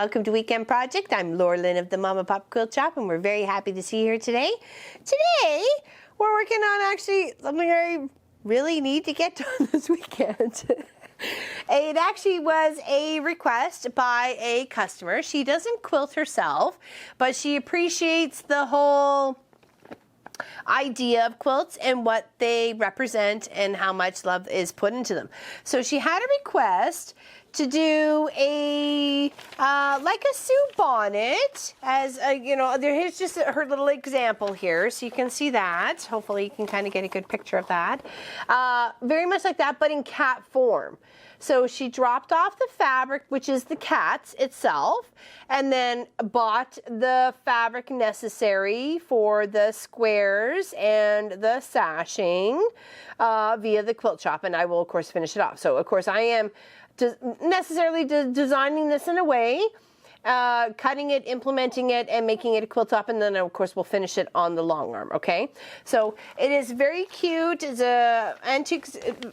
welcome to Weekend Project. I'm Laura Lynn of the Mama Pop Quilt Shop, and we're very happy to see you here today. Today, we're working on actually something I really need to get done this weekend. It actually was a request by a customer. She doesn't quilt herself, but she appreciates the whole idea of quilts and what they represent and how much love is put into them. So she had a request to do a like a Sue bonnet, as here's just her little example here, so you can see that. Hopefully you can kind of get a good picture of that. Very much like that, but in cat form. So she dropped off the fabric, which is the cat's itself, and then bought the fabric necessary for the squares and the sashing via the quilt shop, and I will of course finish it off. So of course I am necessarily designing this in a way, cutting it, implementing it, and making it a quilt top, and then of course we'll finish it on the long arm. Okay, so it is very cute. It's a antique,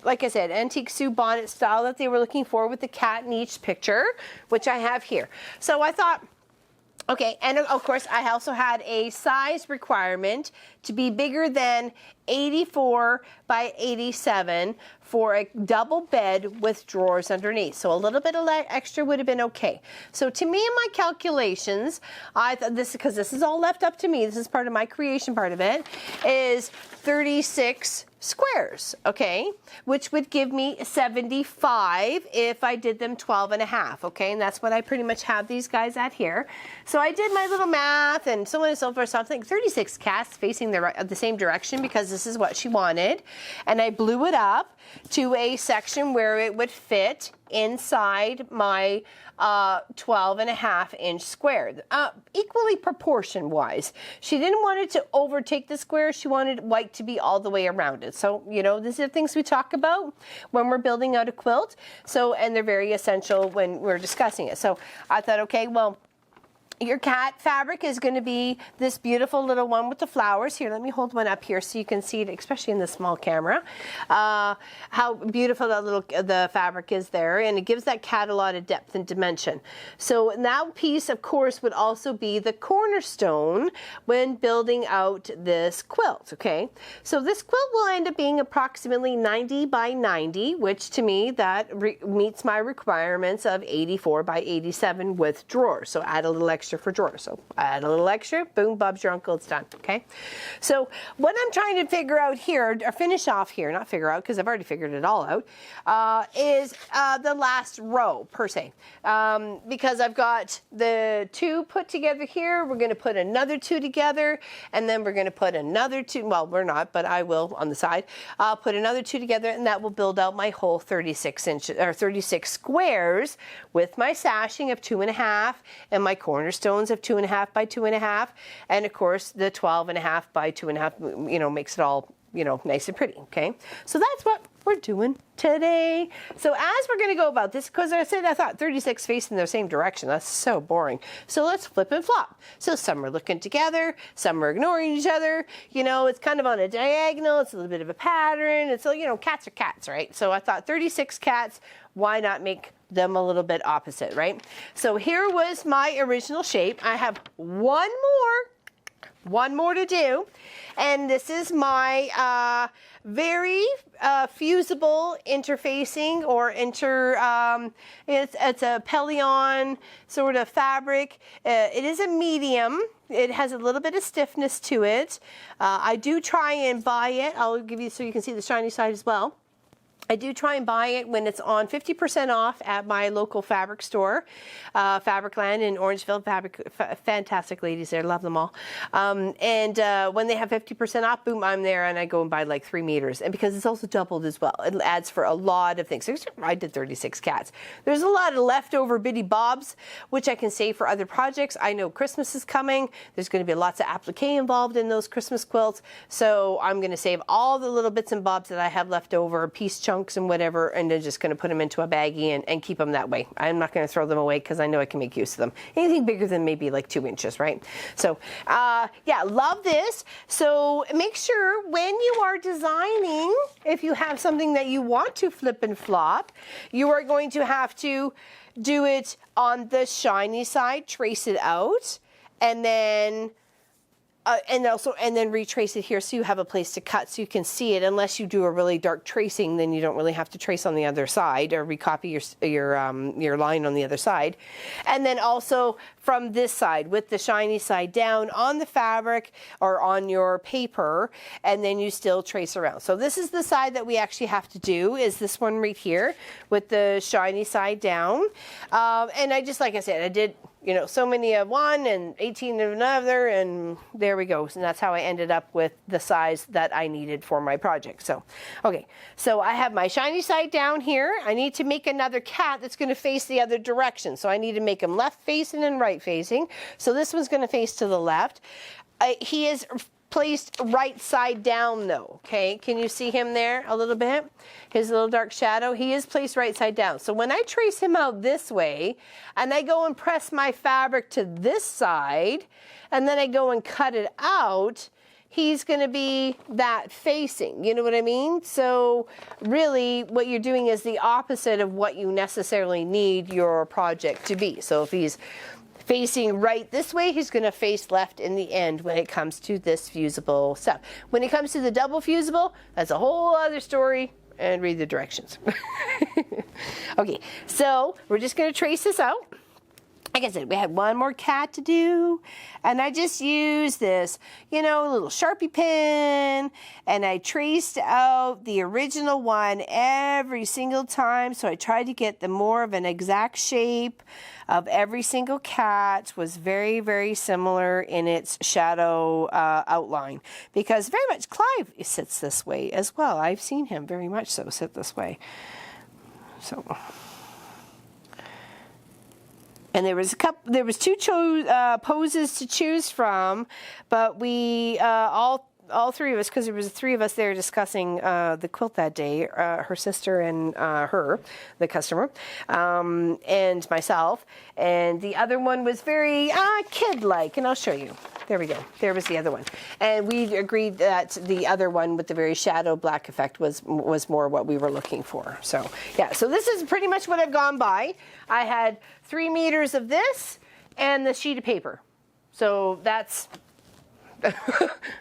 like I said, antique Sue bonnet style that they were looking for with the cat in each picture, which I have here. So I thought, okay, and of course I also had a size requirement to be bigger than 84 by 87 for a double bed with drawers underneath. So a little bit of extra would have been okay. So to me, in my calculations, I thought this, because this is all left up to me, this is part of my creation part of it, is 36 squares, okay, which would give me 75 if I did them 12 and a half, okay, and that's what I pretty much have these guys at here. So I did my little math and so on and so forth, so I'm thinking 36 casts facing the same direction, because this is what she wanted, and I blew it up to a section where it would fit inside my 12 and a half inch square, equally proportion wise. She didn't want it to overtake the square. She wanted white to be all the way around it. So, you know, these are things we talk about when we're building out a quilt. So, and they're very essential when we're discussing it. So I thought, okay, well, your cat fabric is going to be this beautiful little one with the flowers. Here, let me hold one up here so you can see it, especially in the small camera, how beautiful the fabric is there, and it gives that cat a lot of depth and dimension. So that piece, of course, would also be the cornerstone when building out this quilt, okay? So this quilt will end up being approximately 90 by 90, which to me, that meets my requirements of 84 by 87 with drawers. So add a little extra for drawers. So add a little extra, boom, Bob's your uncle, it's done, okay? So what I'm trying to figure out here, or finish off here, not figure out, because I've already figured it all out, is the last row, per se. Because I've got the two put together here, we're going to put another two together, and then we're going to put another two, well, we're not, but I will on the side, I'll put another two together, and that will build out my whole 36 inches, or 36 squares, with my sashing of 2.5, and my cornerstones of 2.5 by 2.5, and of course the 12.5 by 2.5, you know, makes it all, you know, nice and pretty, okay? So that's what we're doing today. So as we're gonna go about this, because I thought 36 facing the same direction, that's so boring. So let's flip and flop. So some are looking together, some are ignoring each other, you know, it's kind of on a diagonal, it's a little bit of a pattern, it's, you know, cats are cats, right? So I thought 36 cats, why not make them a little bit opposite, right? So here was my original shape. I have one more to do, and this is my very fusible interfacing, or it's a Pelion sort of fabric. It is a medium. It has a little bit of stiffness to it. I do try and buy it. I'll give you so you can see the shiny side as well. I do try and buy it when it's on 50% off at my local fabric store, Fabricland in Orangeville. Fantastic ladies there, love them all. When they have 50% off, boom, I'm there, and I go and buy like 3 meters. And because it's also doubled as well, it adds for a lot of things. I did 36 cats. There's a lot of leftover bitty bobs, which I can save for other projects. I know Christmas is coming. There's going to be lots of applique involved in those Christmas quilts. So I'm going to save all the little bits and bobs that I have left over, piece chunks and whatever, and then just going to put them into a baggie and keep them that way. I'm not going to throw them away because I know I can make use of them. Anything bigger than maybe like 2 inches, right? So yeah, love this. So make sure when you are designing, if you have something that you want to flip and flop, you are going to have to do it on the shiny side, trace it out, and then and then retrace it here so you have a place to cut so you can see it. Unless you do a really dark tracing, then you don't really have to trace on the other side or recopy your line on the other side. And then also from this side with the shiny side down on the fabric or on your paper, and then you still trace around. So this is the side that we actually have to do, is this one right here with the shiny side down. And I just, like I said, I did, you know, so many of one and 18 of another, and there we go. And that's how I ended up with the size that I needed for my project. So, okay, so I have my shiny side down here. I need to make another cat that's going to face the other direction. So I need to make him left facing and right facing. So this one's going to face to the left. He is placed right side down though, okay? Can you see him there a little bit? His little dark shadow, he is placed right side down. So when I trace him out this way, and I go and press my fabric to this side, and then I go and cut it out, he's gonna be that facing, you know what I mean? So really what you're doing is the opposite of what you necessarily need your project to be. So if he's facing right this way, he's going to face left in the end when it comes to this fusible stuff. When it comes to the double fusible, that's a whole other story, and read the directions. Okay, so we're just going to trace this out. Like I said, we had one more cat to do, and I just used this, you know, little Sharpie pen, and I traced out the original one every single time, so I tried to get the more of an exact shape of every single cat. Was very, very similar in its shadow outline, because very much Clive sits this way as well. I've seen him very much so sit this way. So... and there was two poses to choose from, but we all three of us, because there was three of us there discussing the quilt that day, her sister and her, the customer, and myself, and the other one was very kid-like, and I'll show you. There we go. There was the other one. And we agreed that the other one with the very shadow black effect was more what we were looking for. So, yeah, so this is pretty much what I've gone by. I had 3 meters of this and the sheet of paper. So that's...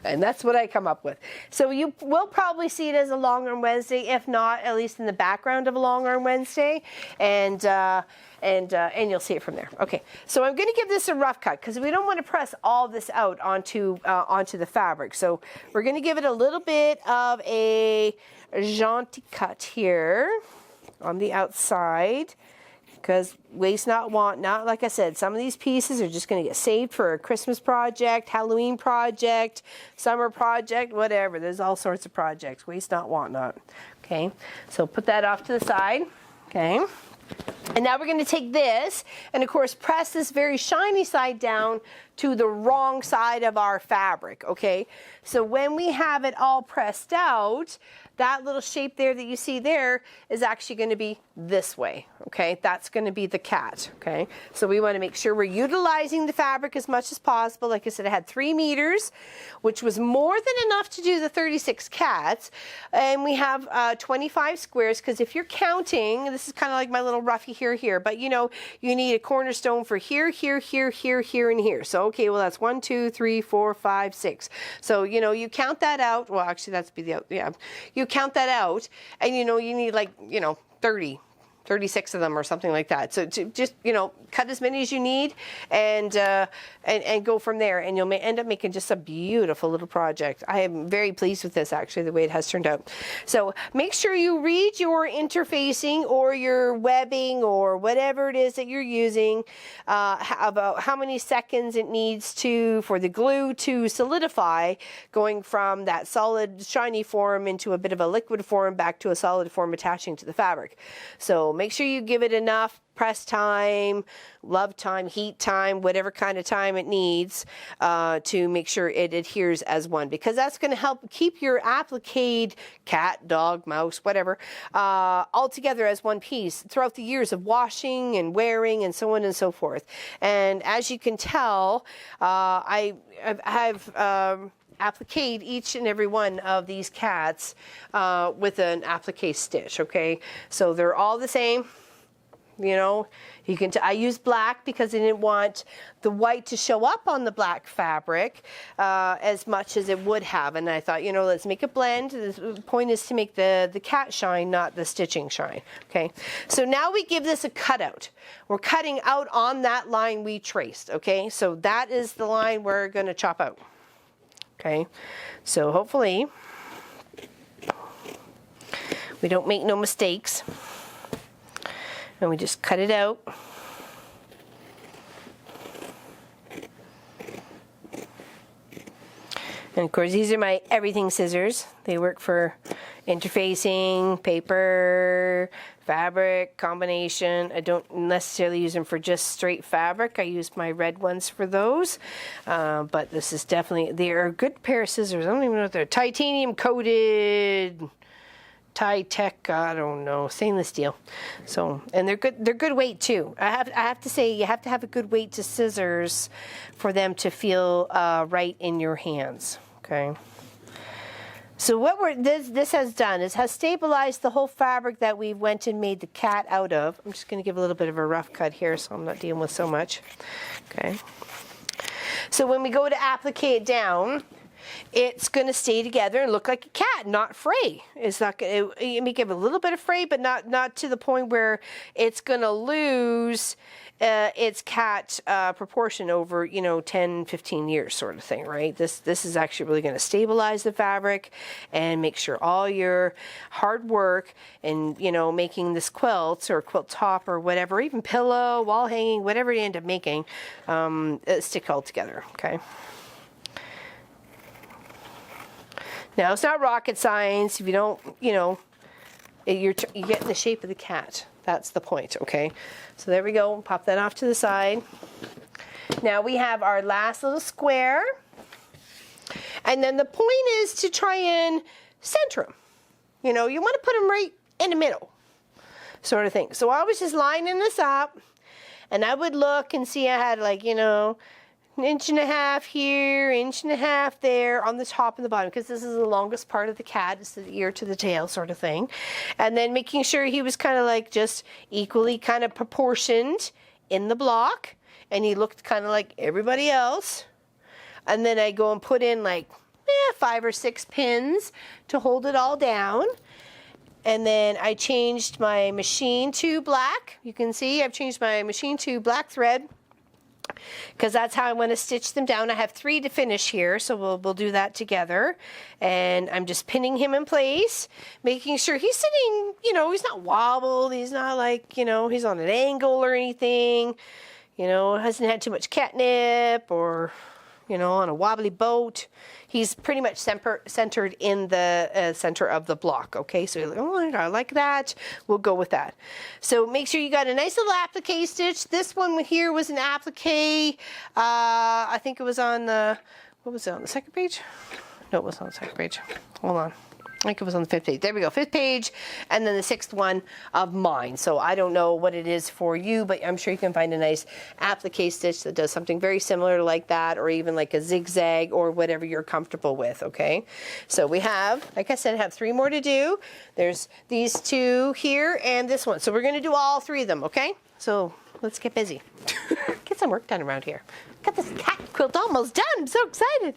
and that's what I come up with. So you will probably see it as a long arm Wednesday, if not at least in the background of a long arm Wednesday, and you'll see it from there. Okay, so I'm going to give this a rough cut because we don't want to press all this out onto the fabric. So we're going to give it a little bit of a gentle cut here on the outside. Because waste not, want not. Like I said, some of these pieces are just going to get saved for a Christmas project, Halloween project, summer project, whatever. There's all sorts of projects. Waste not, want not. Okay, so put that off to the side. Okay, and now we're going to take this and, of course, press this very shiny side down to the wrong side of our fabric. Okay, so when we have it all pressed out, that little shape there that you see there is actually going to be this way, okay? That's going to be the cat, okay? So we want to make sure we're utilizing the fabric as much as possible. Like I said, I had 3 meters, which was more than enough to do the 36 cats. And we have 25 squares, because if you're counting, this is kind of like my little roughie here, but you know, you need a cornerstone for here, here, here, here, here, and here. So, okay, well, that's 1, 2, 3, 4, 5, 6. So, you know, you count that out. Well, actually, that's be the, yeah. You count that out, and you know, you need like, you know, 36 of them or something like that. So to just, you know, cut as many as you need and go from there, and you'll end up making just a beautiful little project. I am very pleased with this, actually, the way it has turned out. So make sure you read your interfacing or your webbing or whatever it is that you're using about how many seconds it needs for the glue to solidify, going from that solid shiny form into a bit of a liquid form back to a solid form attaching to the fabric. So make sure you give it enough press time, love time, heat time, whatever kind of time it needs to make sure it adheres as one, because that's going to help keep your applique, cat, dog, mouse, whatever, all together as one piece throughout the years of washing and wearing and so on and so forth. And as you can tell, I've appliqued each and every one of these cats with an applique stitch, okay? So they're all the same. you know, you can. I used black because I didn't want the white to show up on the black fabric as much as it would have. And I thought, you know, let's make a blend. The point is to make the cat shine, not the stitching shine. Okay, so now we give this a cutout. We're cutting out on that line we traced. Okay, so that is the line we're going to chop out. Okay, so hopefully we don't make no mistakes. And we just cut it out. And of course, these are my everything scissors. They work for interfacing, paper, fabric, combination. I don't necessarily use them for just straight fabric. I use my red ones for those. But this is definitely, they are a good pair of scissors. I don't even know if they're titanium coated. Tech, I don't know, stainless steel. So, and they're good weight too. I have to say, you have to have a good weight to scissors for them to feel right in your hands. Okay. So what this has done is has stabilized the whole fabric that we went and made the cat out of. I'm just going to give a little bit of a rough cut here, so I'm not dealing with so much. Okay. So when we go to applique it down, it's going to stay together and look like a cat, not fray. It's not going to, it may give a little bit of fray, but not to the point where it's going to lose its cat proportion over, you know, 10, 15 years sort of thing, right? This is actually really going to stabilize the fabric and make sure all your hard work and, you know, making this quilt or quilt top or whatever, even pillow, wall hanging, whatever you end up making, stick all together, okay? Now, it's not rocket science. If you don't, you know, you get the shape of the cat. That's the point, okay? So there we go. Pop that off to the side. Now we have our last little square. And then the point is to try and center them. You know, you want to put them right in the middle, sort of thing. So I was just lining this up, and I would look and see I had, like, you know, 1.5 inches here, 1.5 inches there on the top and the bottom, because this is the longest part of the cat. It's the ear to the tail sort of thing. And then making sure he was kind of like just equally kind of proportioned in the block, and he looked kind of like everybody else. And then I go and put in like 5 or 6 pins to hold it all down. And then I changed my machine to black. You can see I've changed my machine to black thread, because that's how I want to stitch them down. I have 3 to finish here, so we'll do that together. And I'm just pinning him in place, making sure he's sitting, you know, he's not wobbled, he's not like, you know, he's on an angle or anything, you know, hasn't had too much catnip or, you know, on a wobbly boat. He's pretty much centered in the center of the block, okay? So you're like, oh my God, I like that. We'll go with that. So make sure you got a nice little applique stitch. This one here was an applique. I think it was on the, what was it, on the second page? No, it wasn't on the second page. Hold on. I think it was on the 5th page. There we go, 5th page, and then the 6th one of mine. So I don't know what it is for you, but I'm sure you can find a nice applique stitch that does something very similar like that, or even like a zigzag or whatever you're comfortable with, okay? So we have, like I said, have 3 more to do. There's these 2 here and this one. So we're gonna do all 3 of them, okay? So let's get busy. Get some work done around here. Got this cat quilt almost done. I'm so excited.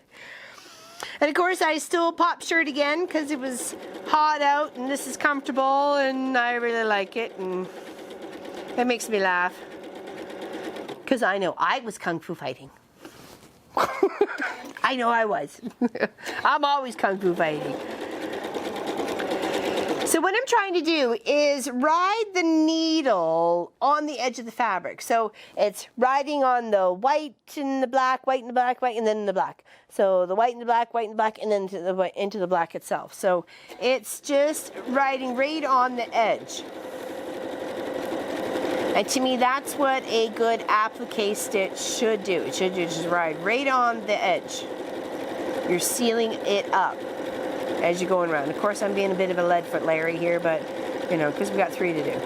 And of course, I still pop shirt again because it was hot out and this is comfortable and I really like it, and that makes me laugh because I know I was kung fu fighting. I know I was. I'm always kung fu fighting. So what I'm trying to do is ride the needle on the edge of the fabric. So it's riding on the white and the black, white and the black, white and then the black. So the white and the black, white and the black, and then into the black itself. So it's just riding right on the edge. And to me, that's what a good applique stitch should do. It should just ride right on the edge. You're sealing it up as you're going around. Of course, I'm being a bit of a lead foot Larry here, but, you know, because we got 3 to do.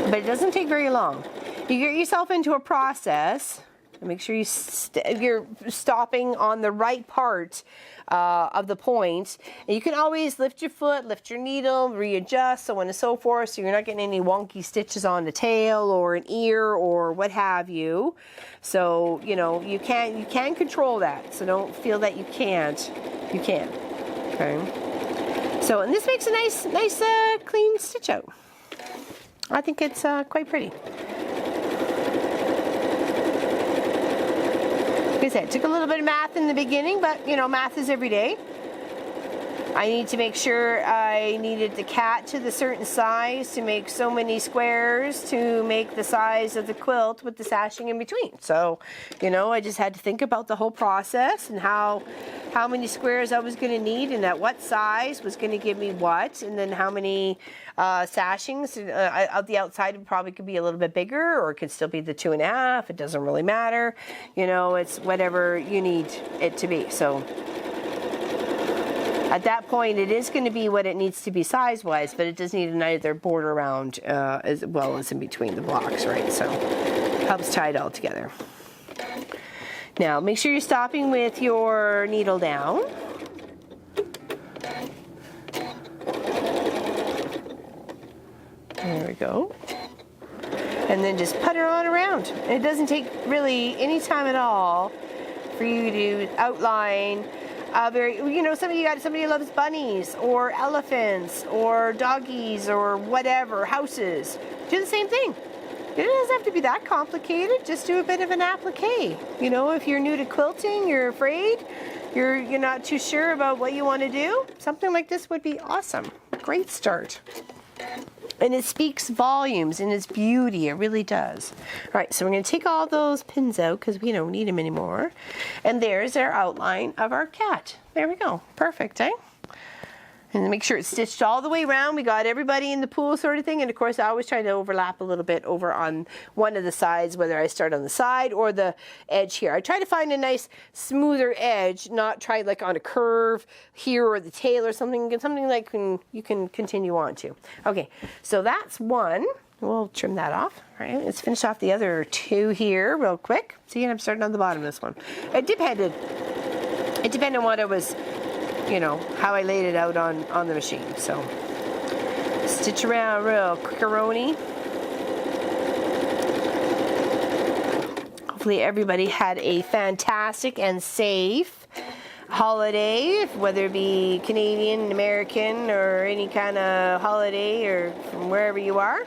But it doesn't take very long. You get yourself into a process, Make sure you're stopping on the right part of the point. And you can always lift your foot, lift your needle, readjust, so on and so forth, so you're not getting any wonky stitches on the tail or an ear or what have you. So, you know, you can control that. So don't feel that you can't. You can. Okay. So, and this makes a nice clean stitch out. I think it's quite pretty. Like I said, it took a little bit of math in the beginning, but you know, math is every day. I need to make sure I needed the cat to the certain size to make so many squares to make the size of the quilt with the sashing in between. So, you know, I just had to think about the whole process and how many squares I was going to need and at what size was going to give me what, and then how many sashings. The outside probably could be a little bit bigger, or it could still be the 2.5. It doesn't really matter. You know, it's whatever you need it to be. So at that point, it is going to be what it needs to be size-wise, but it does need another border around as well as in between the blocks, right? So helps tie it all together. Now, make sure you're stopping with your needle down. There we go. And then just putter on around. It doesn't take really any time at all for you to outline you know, somebody who loves bunnies or elephants or doggies or whatever, houses. Do the same thing. It doesn't have to be that complicated. Just do a bit of an applique. You know, if you're new to quilting, you're afraid, you're not too sure about what you want to do, something like this would be awesome. Great start. And it speaks volumes in its beauty. It really does. All right, so we're going to take all those pins out because we don't need them anymore. And there's our outline of our cat. There we go. Perfect, eh? And make sure it's stitched all the way around. We got everybody in the pool sort of thing. And of course, I always try to overlap a little bit over on one of the sides, whether I start on the side or the edge here. I try to find a nice smoother edge, not try like on a curve here or the tail or something like you can continue on to. Okay, so that's one. We'll trim that off. All right, let's finish off the other two here real quick. See, I'm starting on the bottom of this one. It depended on what I was, you know, how I laid it out on the machine. So stitch around real quickaroni. Hopefully everybody had a fantastic and safe holiday, whether it be Canadian, American, or any kind of holiday, or from wherever you are.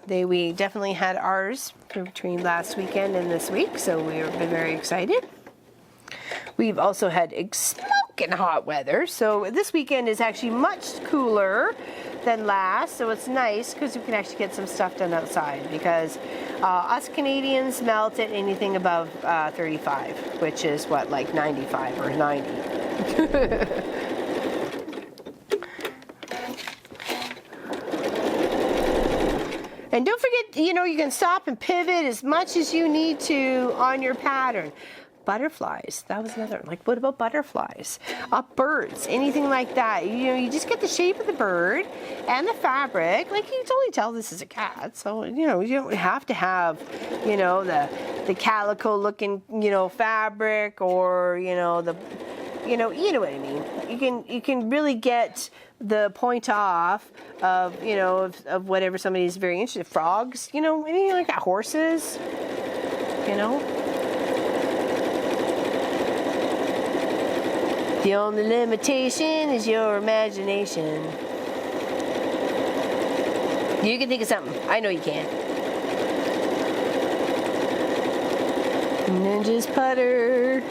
We definitely had ours between last weekend and this week, so we've been very excited. We've also had smoking hot weather, so this weekend is actually much cooler than last, so it's nice because we can actually get some stuff done outside, because us Canadians melt at anything above 35, which is what, like 95 or 90. And don't forget, you know, you can stop and pivot as much as you need to on your pattern. Butterflies, that was another, like, what about butterflies? Birds, anything like that. You know, you just get the shape of the bird and the fabric. Like, you can totally tell this is a cat, so, you know, you don't have to have, you know, the calico looking, you know, fabric, or, you know, you know what I mean. You can really get the point off of, you know, of whatever somebody's very interested in. Frogs, you know, anything like that. Horses, you know. The only limitation is your imagination. You can think of something. I know you can. And then just putter.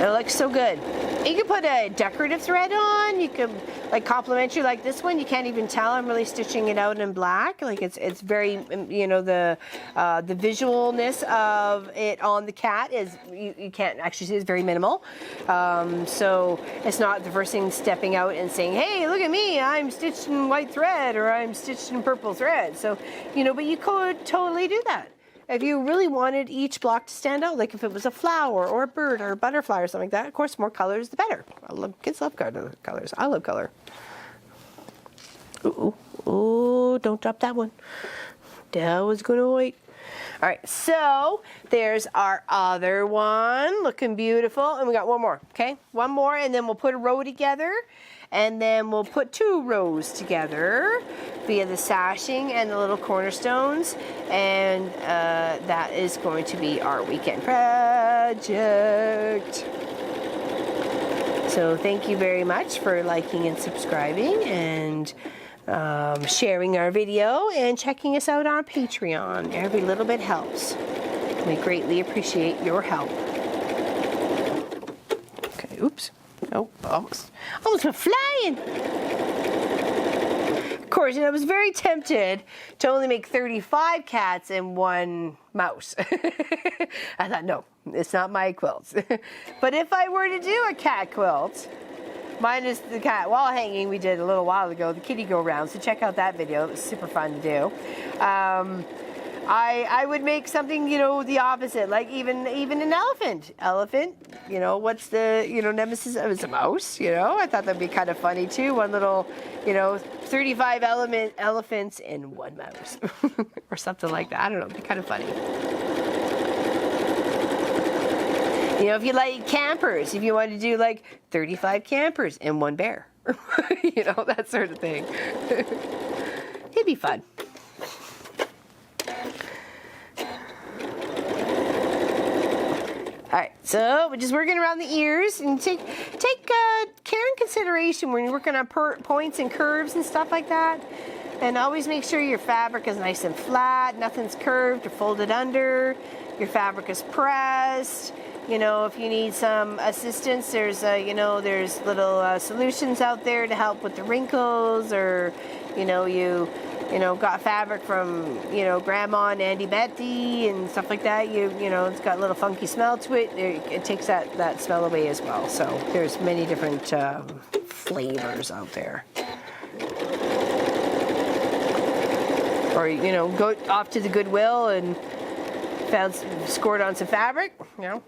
It looks so good. You can put a decorative thread on. You could, like, complementary, like this one. You can't even tell I'm really stitching it out in black. Like, it's very, you know, the visualness of it on the cat is, you can't actually see, it's very minimal. So it's not the first thing stepping out and saying, hey, look at me, I'm stitched in white thread, or I'm stitched in purple thread. So, you know, but you could totally do that. If you really wanted each block to stand out, like if it was a flower or a bird or a butterfly or something like that, of course, more colors, the better. Kids love colors. I love color. Ooh, don't drop that one. The hell was going to wait? All right, so there's our other one, looking beautiful, and we got one more, okay? One more, and then we'll put a row together, and then we'll put 2 rows together via the sashing and the little cornerstones, and that is going to be our weekend project. So thank you very much for liking and subscribing and sharing our video and checking us out on Patreon. Every little bit helps. We greatly appreciate your help. Okay, oops. Oh, almost went flying. Of course, I was very tempted to only make 35 cats and 1 mouse. I thought, no, it's not my quilts. But if I were to do a cat quilt, minus the cat wall hanging we did a little while ago, the kitty go round, so check out that video. It was super fun to do. I would make something, you know, the opposite, like even an elephant. Elephant, you know, what's the, you know, nemesis of it's a mouse, you know? I thought that'd be kind of funny too. One little, you know, 35 elephants in 1 mouse. Or something like that. I don't know, it'd be kind of funny. You know, if you like campers, if you want to do like 35 campers and 1 bear. You know, that sort of thing. It'd be fun. All right, so we're just working around the ears, and take care and consideration when you're working on points and curves and stuff like that. And always make sure your fabric is nice and flat, nothing's curved or folded under. Your fabric is pressed. You know, if you need some assistance, there's you know, there's little solutions out there to help with the wrinkles, or you know, you know, got fabric from, you know, Grandma and Auntie Betty and stuff like that. You know, it's got a little funky smell to it. It takes that smell away as well. So there's many different flavors out there. Or, you know, go off to the Goodwill and scored on some fabric, you know,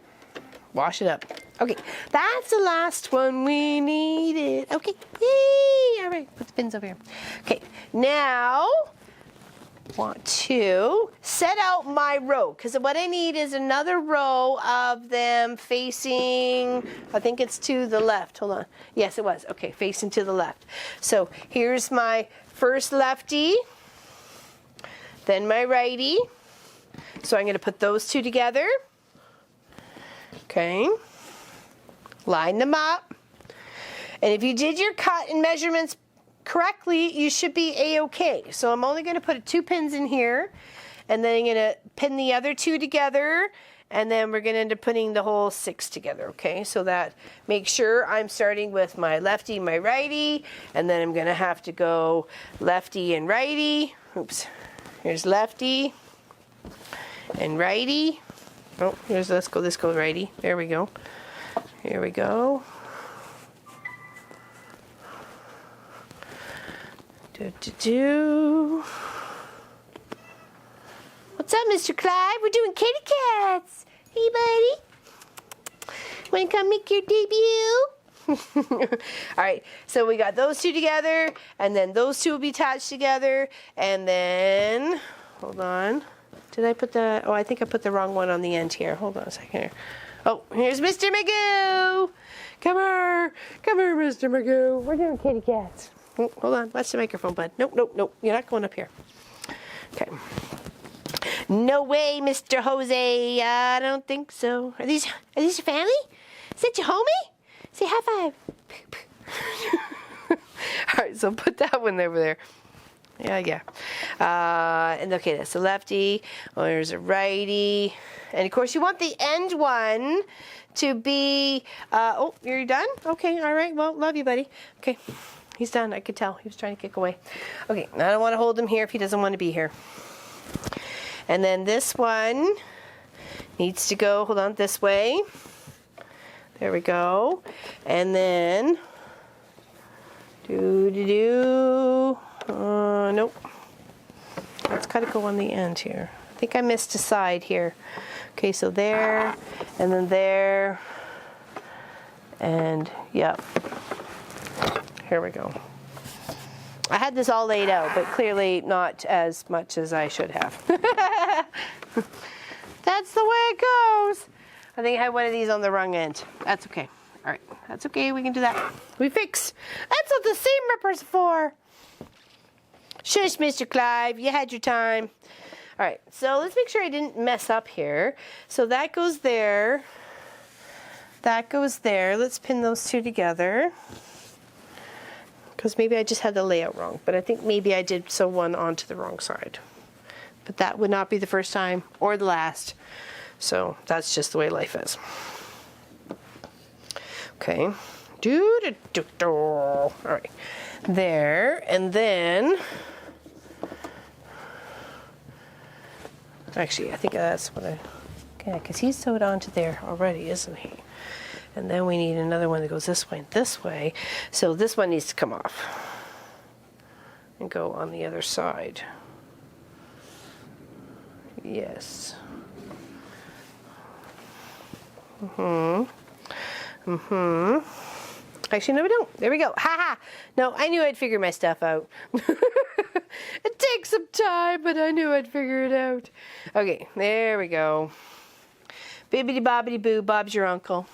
wash it up. Okay, that's the last one we needed. Okay, yay! All right, put the pins over here. Okay, now want to set out my row, because what I need is another row of them facing, I think it's to the left. Hold on. Yes, it was. Okay, facing to the left. So here's my first lefty, then my righty. So I'm going to put those 2 together. Okay. Line them up. And if you did your cut and measurements correctly, you should be A-okay. So I'm only going to put 2 pins in here, and then I'm going to pin the other 2 together, and then we're going to end up putting the whole 6 together, okay? So that, make sure I'm starting with my lefty, my righty, and then I'm going to have to go lefty and righty. Oops. Here's lefty and righty. Oh, here's, let's go righty. There we go. Here we go. What's up, Mr. Clive? We're doing kitty cats. Hey, buddy. Want to come make your debut? All right, so we got those 2 together, and then those 2 will be attached together, and then, hold on. Did I put the, oh, I think I put the wrong one on the end here. Hold on a second here. Oh, here's Mr. Magoo. Come here, Mr. Magoo. We're doing kitty cats. Oh, hold on, watch the microphone, bud. Nope, nope, nope. You're not going up here. Okay. No way, Mr. Jose. I don't think so. Are these your family? Is that your homie? Say high five. All right, so put that one over there. Yeah. And okay, that's a lefty. Oh, there's a righty. And of course, you want the end one to be, oh, you're done? Okay, all right. Well, love you, buddy. Okay, he's done. I could tell. He was trying to kick away. Okay, I don't want to hold him here if he doesn't want to be here. And then this one needs to go, hold on, this way. There we go. And then, nope. Let's kind of go on the end here. I think I missed a side here. Okay, so there, and then there, and yep. Here we go. I had this all laid out, but clearly not as much as I should have. That's the way it goes. I think I had one of these on the wrong end. That's okay. All right, that's okay, we can do that. We fix. That's what the seam ripper's for. Shush, Mr. Clive, you had your time. All right, so let's make sure I didn't mess up here. So that goes there. That goes there. Let's pin those two together. Because maybe I just had the layout wrong, but I think maybe I did sew one onto the wrong side. But that would not be the first time or the last. So that's just the way life is. Okay. All right. There, and then actually I think that's what I, yeah, because he's sewed onto there already, isn't he? And then we need another one that goes this way and this way. So this one needs to come off and go on the other side. Yes. Actually, no, we don't. There we go. Ha ha. No, I knew I'd figure my stuff out. It takes some time, but I knew I'd figure it out. Okay, there we go. Bibbidi bobbidi boo, Bob's your uncle.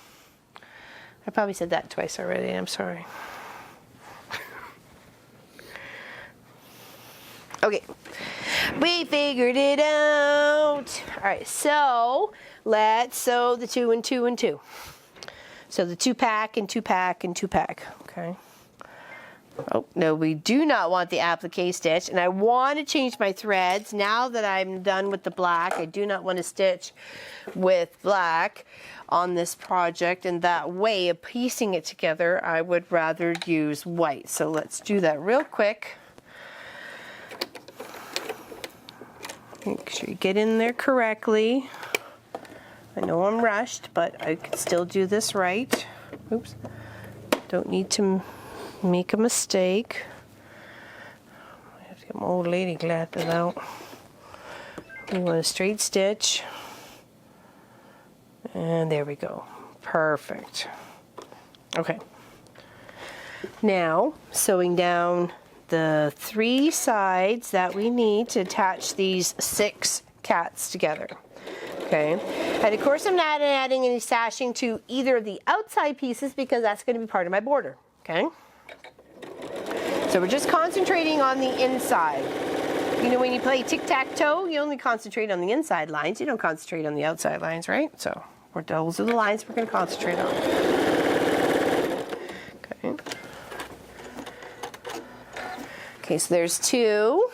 I probably said that twice already. I'm sorry. Okay, we figured it out. All right, so let's sew the 2 and 2 and 2. So the 2-pack and 2-pack and 2-pack, okay? Oh, no, we do not want the applique stitch, and I want to change my threads. Now that I'm done with the black, I do not want to stitch with black on this project, and that way of piecing it together, I would rather use white. So let's do that real quick. Make sure you get in there correctly. I know I'm rushed, but I can still do this right. Oops. Don't need to make a mistake. I have to get my old lady glasses out. We want a straight stitch. And there we go. Perfect. Okay. Now, sewing down the 3 sides that we need to attach these 6 cats together. Okay, and of course I'm not adding any sashing to either of the outside pieces because that's going to be part of my border. Okay, so we're just concentrating on the inside. You know, when you play tic-tac-toe, you only concentrate on the inside lines. You don't concentrate on the outside lines, right? So those are the lines we're going to concentrate on. Okay. Okay, so there's 2.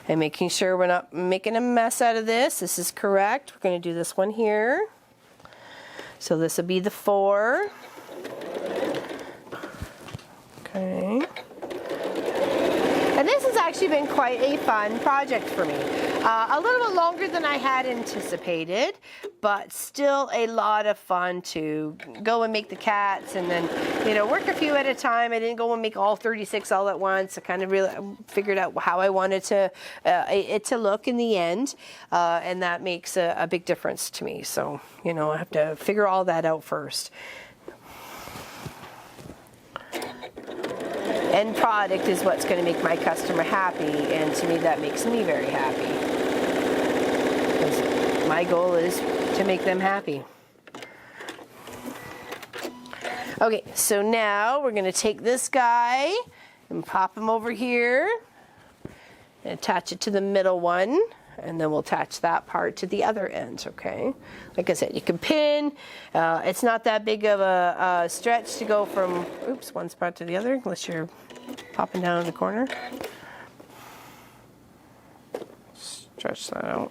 And making sure we're not making a mess out of this. This is correct. We're going to do this one here. So this will be the 4. Okay. And this has actually been quite a fun project for me. A little bit longer than I had anticipated, but still a lot of fun to go and make the cats and then, you know, work a few at a time. I didn't go and make all 36 all at once. I kind of really figured out how I wanted it to look in the end, and that makes a big difference to me. So, you know, I have to figure all that out first. End product is what's going to make my customer happy, and to me that makes me very happy. Because my goal is to make them happy. Okay, so now we're going to take this guy and pop him over here and attach it to the middle one, and then we'll attach that part to the other end, okay? Like I said, you can pin. It's not that big of a stretch to go from, oops, one spot to the other, unless you're popping down in the corner. Stretch that out.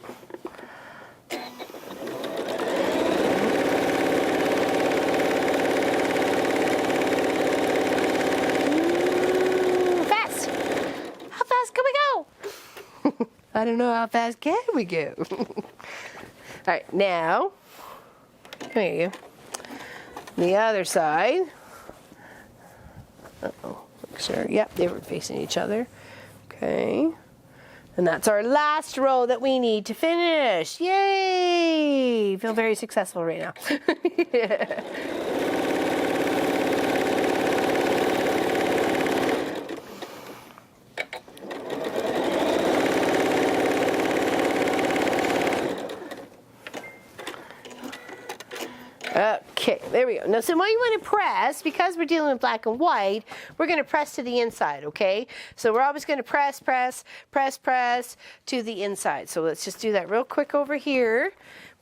Fast! How fast can we go? I don't know how fast can we go. All right, now, come here, you. The other side. Uh-oh. Sure. Yep, they were facing each other. Okay. And that's our last row that we need to finish. Yay! Feel very successful right now. Yeah. Okay, there we go. Now, so what you want to press, because we're dealing with black and white, we're going to press to the inside, okay? So we're always going to press to the inside. So let's just do that real quick over here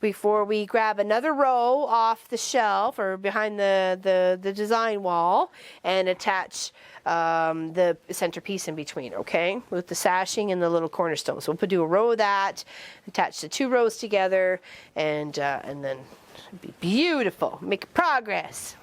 before we grab another row off the shelf or behind the design wall and attach the centerpiece in between, okay? With the sashing and the little cornerstone. So we'll do a row of that, attach the 2 rows together, and then it'd be beautiful. Make progress.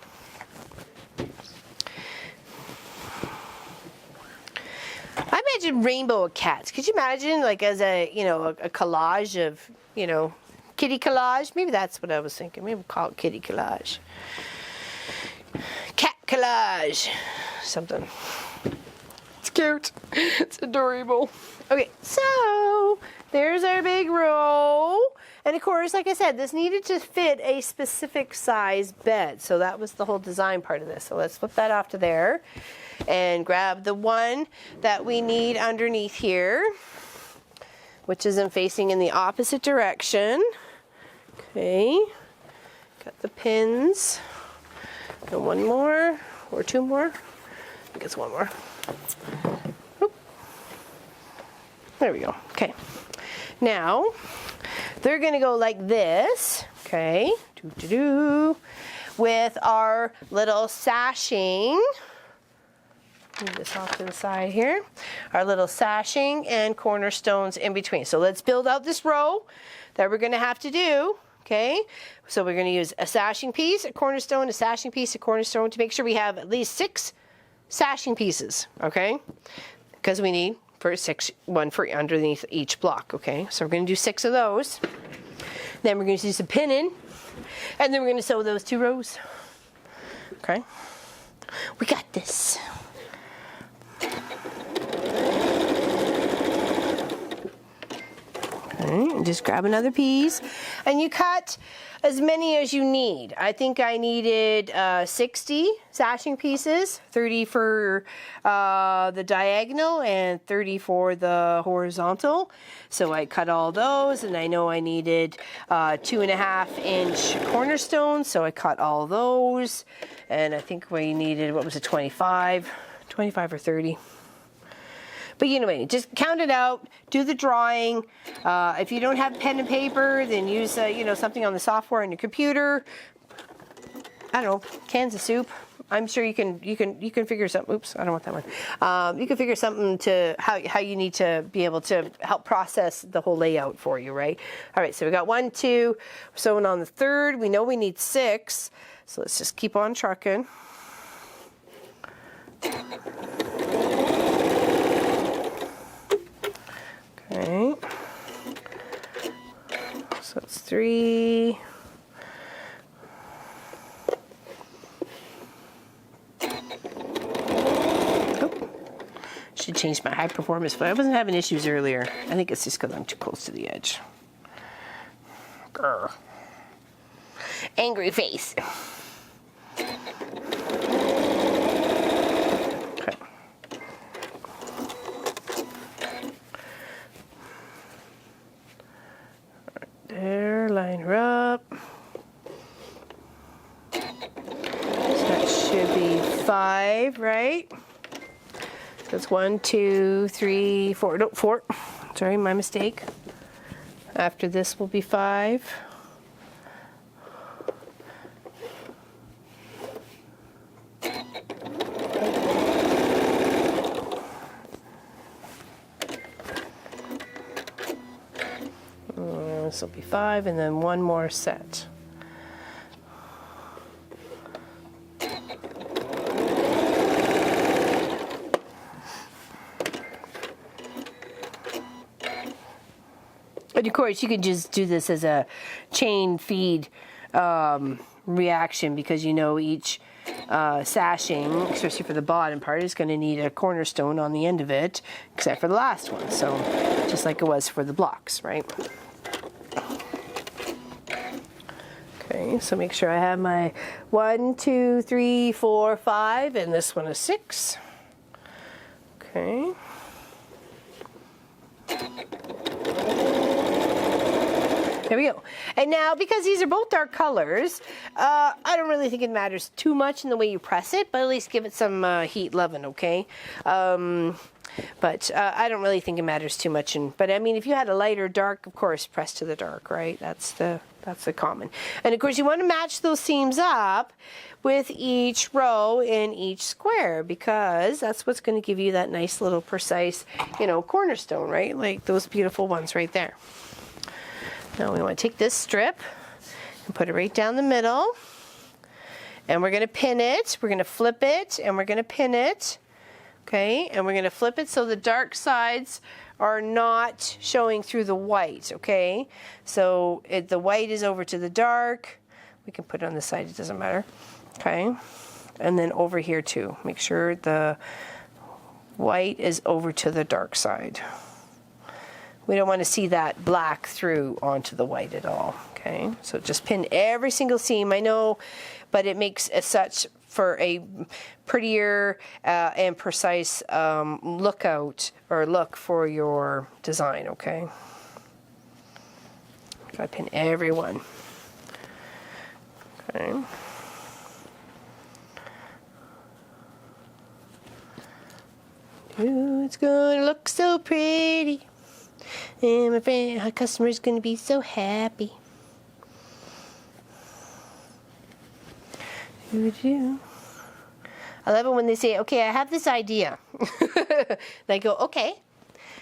I imagine rainbow cats. Could you imagine, like, as a, you know, a collage of, you know, kitty collage? Maybe that's what I was thinking. Maybe we'll call it kitty collage. Cat collage. Something. It's cute. It's adorable. Okay, so there's our big row. And of course, like I said, this needed to fit a specific size bed. So that was the whole design part of this. So let's flip that off to there and grab the one that we need underneath here, which isn't facing in the opposite direction. Okay, got the pins. And one more or 2 more. I think it's 1 more. Oop. There we go. Okay. Now, they're going to go like this, okay, with our little sashing. Move this off to the side here. Our little sashing and cornerstones in between. So let's build out this row that we're going to have to do, okay? So we're going to use a sashing piece, a cornerstone, a sashing piece, a cornerstone to make sure we have at least 6 sashing pieces, okay? Because we need one for underneath each block, okay? So we're going to do 6 of those. Then we're going to do some pinning, and then we're going to sew those 2 rows. Okay? We got this. Okay, and just grab another piece, and you cut as many as you need. I think I needed 60 sashing pieces, 30 for the diagonal and 30 for the horizontal. So I cut all those, and I know I needed 2.5-inch cornerstones, so I cut all those. And I think we needed, what was it, 25 or 30. But anyway, just count it out, do the drawing. If you don't have pen and paper, then use you know, something on the software on your computer. I don't know, cans of soup. I'm sure you can figure something. Oops, I don't want that one. You can figure something to how you need to be able to help process the whole layout for you, right? All right, so we got 1, 2. We're sewing on the 3rd. We know we need 6, so let's just keep on trucking. Okay, so it's 3. Oh. Should change my high performance, but I wasn't having issues earlier. I think it's just because I'm too close to the edge. Grr. Angry face. There, line her up. So that should be 5, right? That's 1, 2, 3, 4. No, 4. Sorry, my mistake. After this will be 5. This will be 5, and then 1 more set. And of course, you can just do this as a chain feed reaction, because you know each sashing, especially for the bottom part, is going to need a cornerstone on the end of it, except for the last one. So just like it was for the blocks, right? Okay, so make sure I have my 1, 2, 3, 4, 5, and this one is 6. Okay. There we go. And now, because these are both dark colors, I don't really think it matters too much in the way you press it, but at least give it some heat loving, okay? But I don't really think it matters too much. But I mean, if you had a lighter dark, of course, press to the dark, right? That's the common. And of course, you want to match those seams up with each row in each square, because that's what's going to give you that nice little precise, you know, cornerstone, right? Like those beautiful ones right there. Now we want to take this strip and put it right down the middle, and we're going to pin it. We're going to flip it, and we're going to pin it. Okay, and we're going to flip it so the dark sides are not showing through the white, okay? So the white is over to the dark. We can put it on the side, it doesn't matter. Okay, and then over here too. Make sure the white is over to the dark side. We don't want to see that black through onto the white at all, okay? So just pin every single seam, I know, but it makes as such for a prettier and precise look for your design, okay? So I pin every one. Okay. Ooh, it's gonna look so pretty. And my friend, our customer's gonna be so happy. I love it when they say, okay, I have this idea. And I go, okay.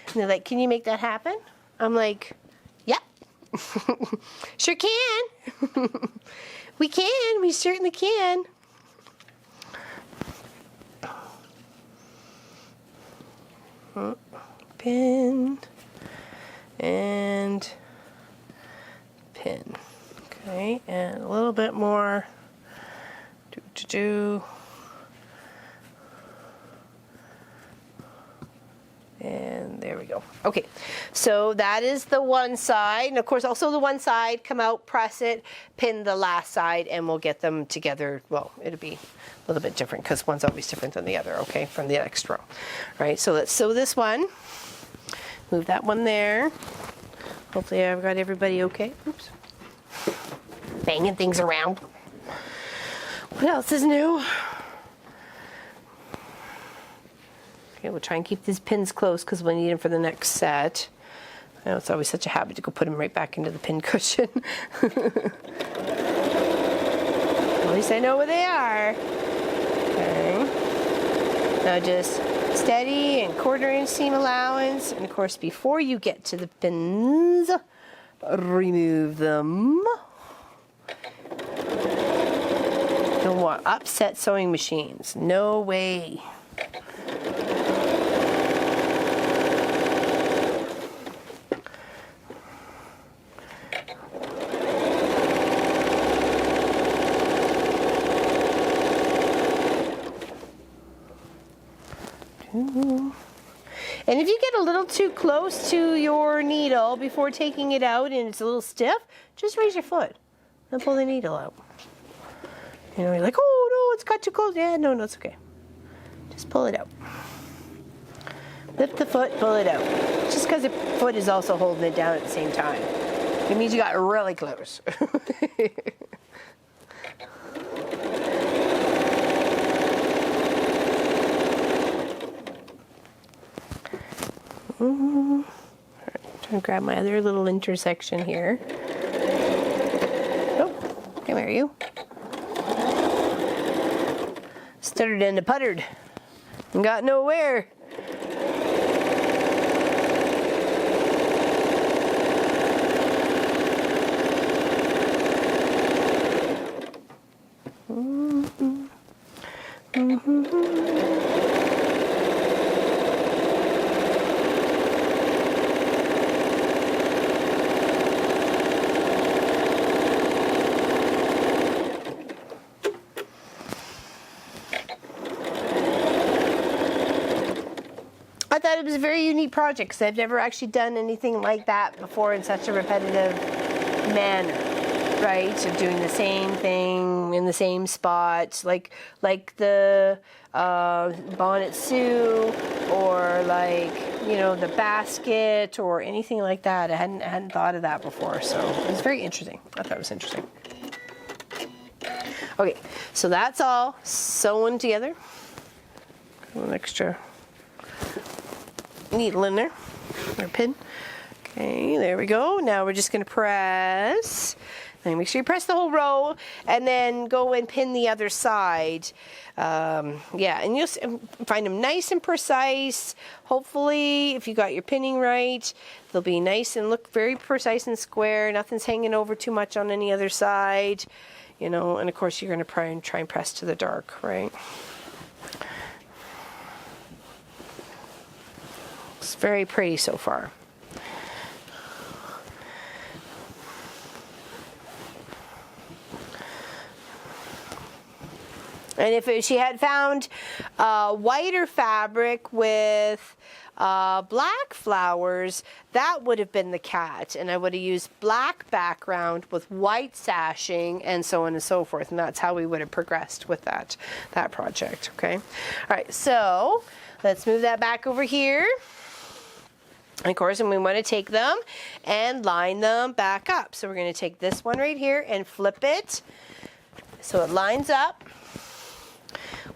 And they're like, can you make that happen? I'm like, yeah. Sure can. We certainly can. Pin and pin. Okay, and a little bit more. And there we go. Okay, so that is the one side, and of course also the one side, come out, press it, pin the last side, and we'll get them together. Well, it'll be a little bit different because one's always different than the other, okay, from the next row. All right, so let's sew this one. Move that one there. Hopefully I've got everybody okay. Oops. Banging things around. What else is new? Okay, we'll try and keep these pins close because we'll need them for the next set. I know it's always such a habit to go put them right back into the pin cushion. At least I know where they are. Okay. Now just steady and 1/4 inch seam allowance. And of course, before you get to the pins, remove them. Don't want upset sewing machines. No way. And if you get a little too close to your needle before taking it out and it's a little stiff, just raise your foot and pull the needle out. You know, you're like, oh no, it's got too close. Yeah, no, it's okay. Just pull it out. Lift the foot, pull it out. Just because the foot is also holding it down at the same time. It means you got really close. All right, trying to grab my other little intersection here. Oh, come here, you. Stuttered and puttered and got nowhere. I thought it was a very unique project because I've never actually done anything like that before in such a repetitive manner, right? So doing the same thing in the same spot, like the bonnet Sue, or like you know, the basket or anything like that. I hadn't thought of that before, so it was very interesting. I thought it was interesting. Okay, so that's all sewn together. An extra needle in there, or pin. Okay, there we go. Now we're just going to press. And make sure you press the whole row, and then go and pin the other side. Yeah, and you'll find them nice and precise. Hopefully, if you got your pinning right, they'll be nice and look very precise and square. Nothing's hanging over too much on any other side, you know. And of course, you're going to try and press to the dark, right? It's very pretty so far. And if she had found whiter fabric with black flowers, that would have been the cat. And I would have used black background with white sashing and so on and so forth. And that's how we would have progressed with that project, okay? All right, so let's move that back over here. And of course, and we want to take them and line them back up. So we're going to take this one right here and flip it so it lines up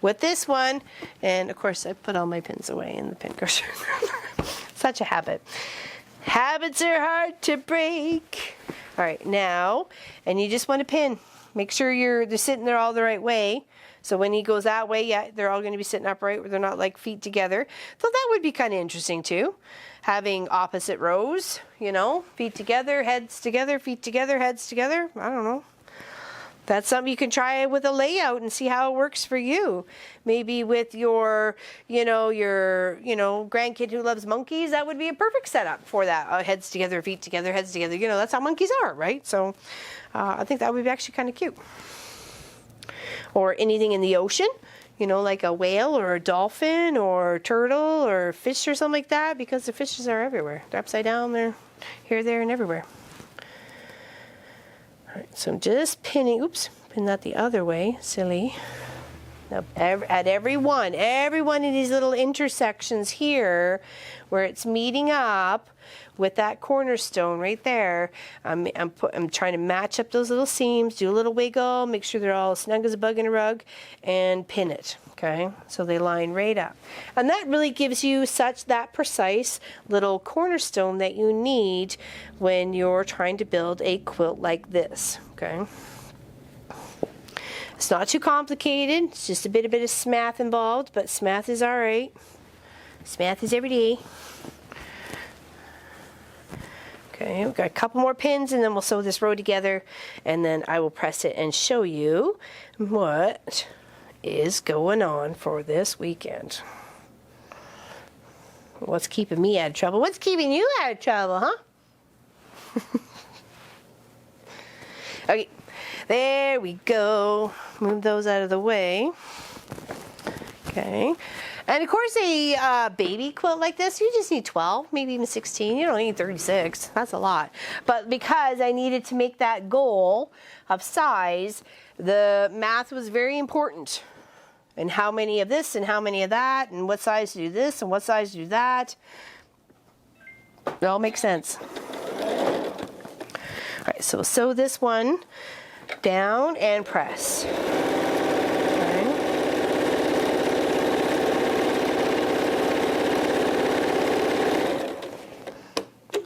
with this one. And of course, I put all my pins away in the pin crusher. Such a habit. Habits are hard to break. All right, now, and you just want to pin. Make sure they're sitting there all the right way. So when he goes that way, yeah, they're all going to be sitting upright, where they're not like feet together. So that would be kind of interesting too. Having opposite rows, you know, feet together, heads together, feet together, heads together. I don't know. That's something you can try with a layout and see how it works for you. Maybe with your grandkid who loves monkeys, that would be a perfect setup for that. Heads together, feet together, heads together. You know, that's how monkeys are, right? So I think that would be actually kind of cute. Or anything in the ocean, you know, like a whale or a dolphin or a turtle or a fish or something like that, because the fishes are everywhere. They're upside down, they're here, there, and everywhere. All right, so I'm just pinning, oops, pin that the other way, silly. Now, at every one of these little intersections here, where it's meeting up with that cornerstone right there, I'm trying to match up those little seams, do a little wiggle, make sure they're all snug as a bug in a rug, and pin it, okay? So they line right up. And that really gives you that precise little cornerstone that you need when you're trying to build a quilt like this, okay? It's not too complicated. It's just a bit of smath involved, but smath is all right. Smath is every day. Okay, we've got a couple more pins, and then we'll sew this row together, and then I will press it and show you what is going on for this weekend. What's keeping me out of trouble? What's keeping you out of trouble, huh? Okay, there we go. Move those out of the way. Okay. And of course, a baby quilt like this, you just need 12, maybe even 16. You don't need 36. That's a lot. But because I needed to make that goal of size, the math was very important. And how many of this and how many of that, and what size to do this and what size to do that. It all makes sense. All right, so sew this one down and press.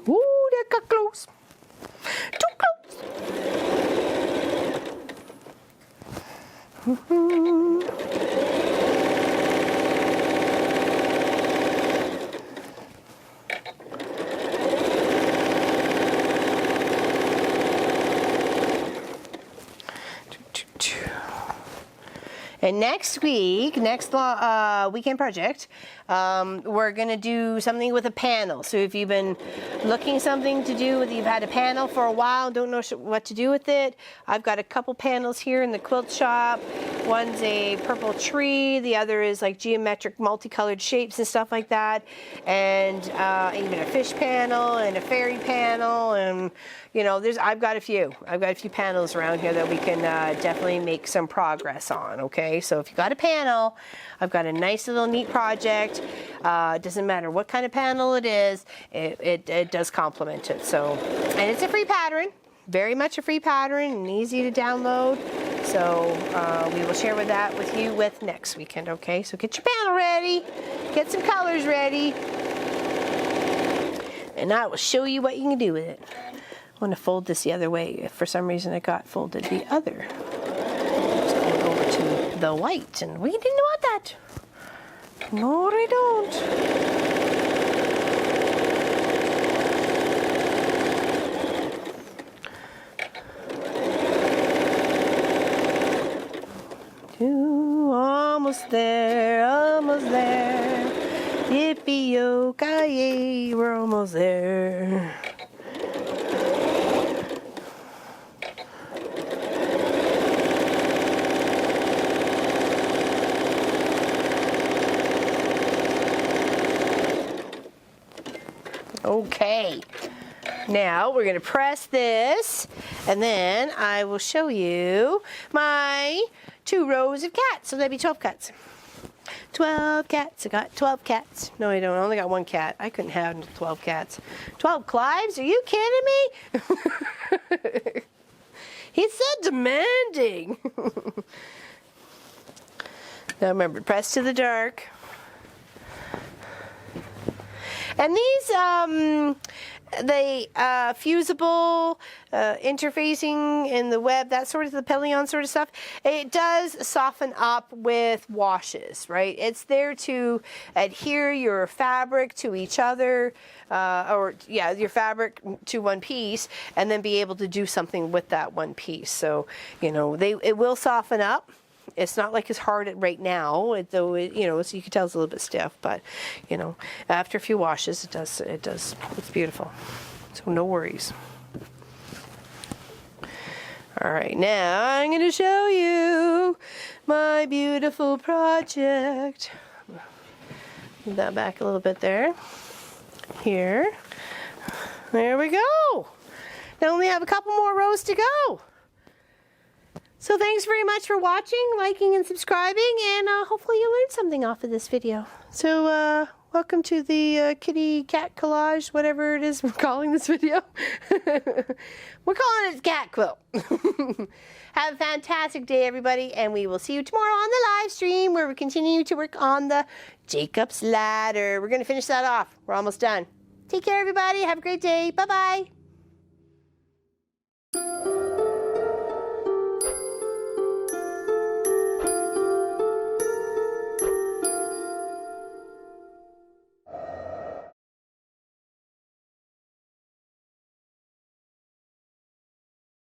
Ooh, that got close. Too close. And next week, weekend project, we're going to do something with a panel. So if you've been looking something to do with, you've had a panel for a while, don't know what to do with it, I've got a couple panels here in the quilt shop. One's a purple tree, the other is like geometric multicolored shapes and stuff like that, and even a fish panel and a fairy panel, and you know, I've got a few panels around here that we can definitely make some progress on, okay? okay? So if you got a panel, I've got a nice little neat project. It doesn't matter what kind of panel it is, it does complement it. So, and it's a free pattern, very much a free pattern and easy to download. So we will share that with you next weekend, okay? So get your panel ready, get some colors ready, and I will show you what you can do with it. I want to fold this the other way. If for some reason it got folded the other. Just going over to the white, and we didn't want that. No, I don't. Almost there, almost there. Yippee-yo-ki-yay, we're almost there. Okay, now we're going to press this, and then I will show you my 2 rows of cats. So that'd be 12 cats. 12 cats. I got 12 cats. No, I don't. I only got 1 cat. I couldn't have 12 cats. 12 Clives? Are you kidding me? He's so demanding. Now remember, press to the dark. And these, fusible interfacing in the web, that sort of the Pelion sort of stuff, it does soften up with washes, right? It's there to adhere your fabric to each other, your fabric to one piece, and then be able to do something with that one piece. So, you know, it will soften up. It's not like it's hard right now, though, you know, so you can tell it's a little bit stiff, but, you know, after a few washes, it's beautiful. So no worries. All right, now I'm going to show you my beautiful project. Move that back a little bit there. Here. There we go. Now we have a couple more rows to go. So thanks very much for watching, liking, and subscribing, and hopefully you learned something off of this video. So welcome to the Kitty Cat Collage, whatever it is we're calling this video. We're calling it Cat Quilt. Have a fantastic day, everybody, and we will see you tomorrow on the live stream where we continue to work on the Jacob's Ladder. We're going to finish that off. We're almost done. Take care, everybody. Have a great day. Bye-bye.